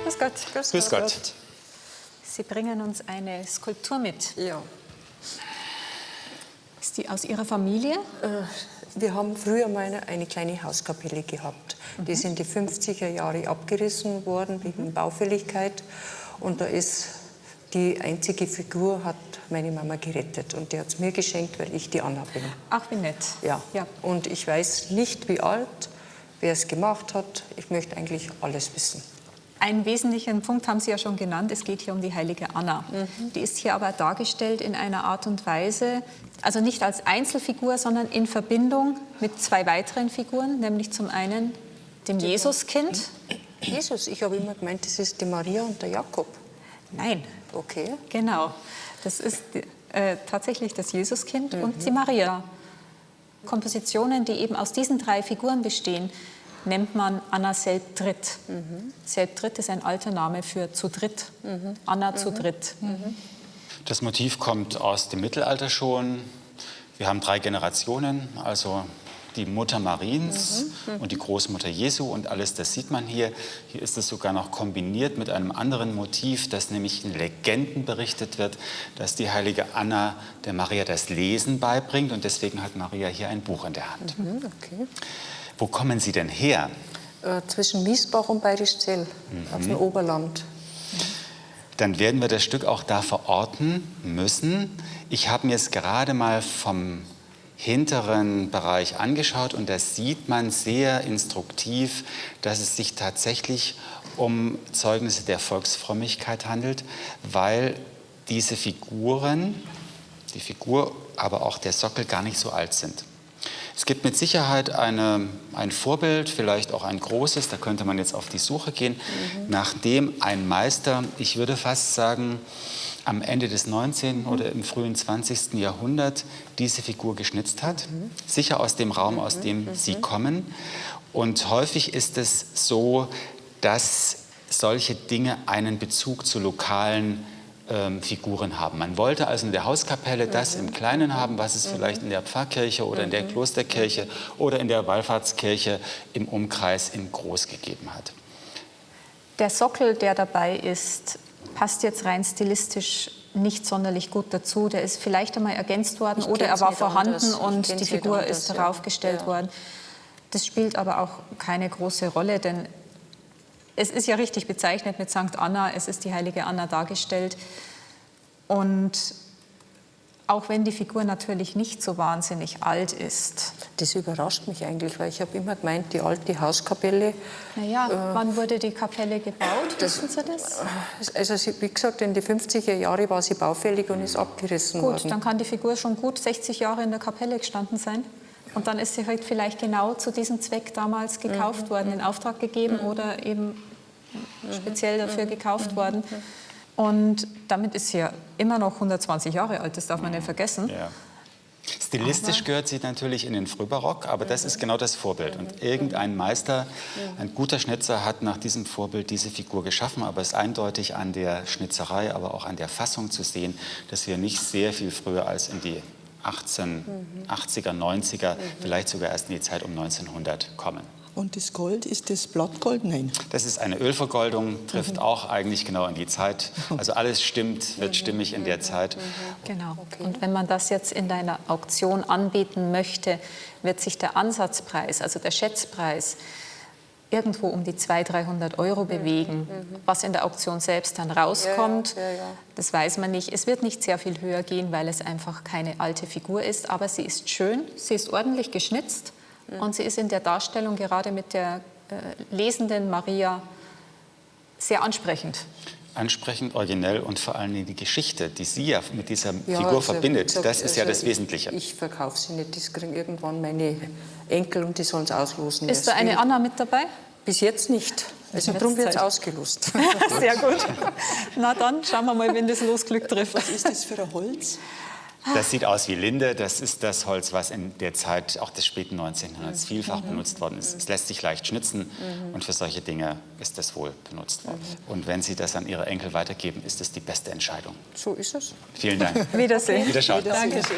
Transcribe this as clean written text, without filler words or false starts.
Grüß Gott. Grüß Gott. Sie bringen uns eine Skulptur mit. Ja. Ist die aus Ihrer Familie? Wir haben früher mal eine kleine Hauskapelle gehabt. Die ist in die 50er Jahre abgerissen worden wegen Baufälligkeit. Und da ist die einzige Figur, hat meine Mama gerettet. Und die hat es mir geschenkt, weil ich die Anna bin. Ach, wie nett. Ja. Ja. Und ich weiß nicht, wie alt, wer es gemacht hat. Ich möchte eigentlich alles wissen. Einen wesentlichen Punkt haben Sie ja schon genannt. Es geht hier um die heilige Anna. Die ist hier aber dargestellt in einer Art und Weise, also nicht als Einzelfigur, sondern in Verbindung mit zwei weiteren Figuren, nämlich zum einen dem Jesuskind. Jesus, ich habe immer gemeint, das ist die Maria und der Jakob. Nein, Okay. genau. Das ist tatsächlich das Jesuskind und die Maria. Kompositionen, die eben aus diesen drei Figuren bestehen, nennt man Anna Selbdritt. Selbdritt ist ein alter Name für zu dritt. Anna zu dritt. Das Motiv kommt aus dem Mittelalter schon. Wir haben 3 Generationen, also die Mutter Mariens und die Großmutter Jesu und alles, das sieht man hier. Hier ist es sogar noch kombiniert mit einem anderen Motiv, das nämlich in Legenden berichtet wird, dass die heilige Anna der Maria das Lesen beibringt und deswegen hat Maria hier ein Buch in der Hand. Okay. Wo kommen Sie denn her? Zwischen Miesbach und Bayrischzell, auf dem Oberland. Dann werden wir das Stück auch da verorten müssen. Ich habe mir es gerade mal vom hinteren Bereich angeschaut und da sieht man sehr instruktiv, dass es sich tatsächlich um Zeugnisse der Volksfrömmigkeit handelt, weil diese Figuren, die Figur, aber auch der Sockel gar nicht so alt sind. Es gibt mit Sicherheit ein Vorbild, vielleicht auch ein großes, da könnte man jetzt auf die Suche gehen, nachdem ein Meister, ich würde fast sagen, am Ende des 19. oder im frühen 20. Jahrhundert diese Figur geschnitzt hat. Sicher aus dem Raum, aus dem sie kommen. Und häufig ist es so, dass solche Dinge einen Bezug zu lokalen Figuren haben. Man wollte also in der Hauskapelle das im Kleinen haben, was es vielleicht in der Pfarrkirche oder in der Klosterkirche oder in der Wallfahrtskirche im Umkreis in groß gegeben hat. Der Sockel, der dabei ist, passt jetzt rein stilistisch nicht sonderlich gut dazu. Der ist vielleicht einmal ergänzt worden oder er war vorhanden und die Figur ist darauf gestellt worden. Das spielt aber auch keine große Rolle, denn es ist ja richtig bezeichnet mit St. Anna, es ist die heilige Anna dargestellt. Und auch wenn die Figur natürlich nicht so wahnsinnig alt ist. Das überrascht mich eigentlich, weil ich habe immer gemeint, die alte Hauskapelle. Naja, wann wurde die Kapelle gebaut? Wissen Sie das? Also wie gesagt, in den 50er Jahren war sie baufällig und ist abgerissen worden. Gut, dann kann die Figur schon gut 60 Jahre in der Kapelle gestanden sein. Und dann ist sie halt vielleicht genau zu diesem Zweck damals gekauft worden, in Auftrag gegeben oder eben speziell dafür gekauft worden. Und damit ist sie ja immer noch 120 Jahre alt, das darf man nicht vergessen. Ja. Stilistisch gehört sie natürlich in den Frühbarock, aber das ist genau das Vorbild. Und irgendein Meister, ein guter Schnitzer, hat nach diesem Vorbild diese Figur geschaffen. Aber es ist eindeutig an der Schnitzerei, aber auch an der Fassung zu sehen, dass wir nicht sehr viel früher als in die 1880er, 90er, vielleicht sogar erst in die Zeit um 1900 kommen. Und das Gold, ist das Blattgold? Nein. Das ist eine Ölvergoldung, trifft auch eigentlich genau in die Zeit. Also alles stimmt, wird stimmig in der Zeit. Genau. Und wenn man das jetzt in einer Auktion anbieten möchte, wird sich der Ansatzpreis, also der Schätzpreis, irgendwo um die 200-300 Euro bewegen. Was in der Auktion selbst dann rauskommt, das weiß man nicht. Es wird nicht sehr viel höher gehen, weil es einfach keine alte Figur ist. Aber sie ist schön, sie ist ordentlich geschnitzt und sie ist in der Darstellung gerade mit der lesenden Maria sehr ansprechend. Ansprechend, originell und vor allem die Geschichte, die sie ja mit dieser Figur verbindet, das ist ja das Wesentliche. Ich verkaufe sie nicht, das kriegen irgendwann meine Enkel und die sollen es auslosen. Ist da eine Anna mit dabei? Bis jetzt nicht. Also darum wird es ausgelost. Sehr gut. Na dann, schauen wir mal, wenn das Losglück trifft. Was ist das für ein Holz? Das sieht aus wie Linde. Das ist das Holz, was in der Zeit auch des späten 19. Jahrhunderts vielfach benutzt worden ist. Es lässt sich leicht schnitzen und für solche Dinge ist das wohl benutzt worden. Und wenn Sie das an Ihre Enkel weitergeben, ist es die beste Entscheidung. So ist es. Vielen Dank. Wiedersehen. Wiederschauen. Dankeschön.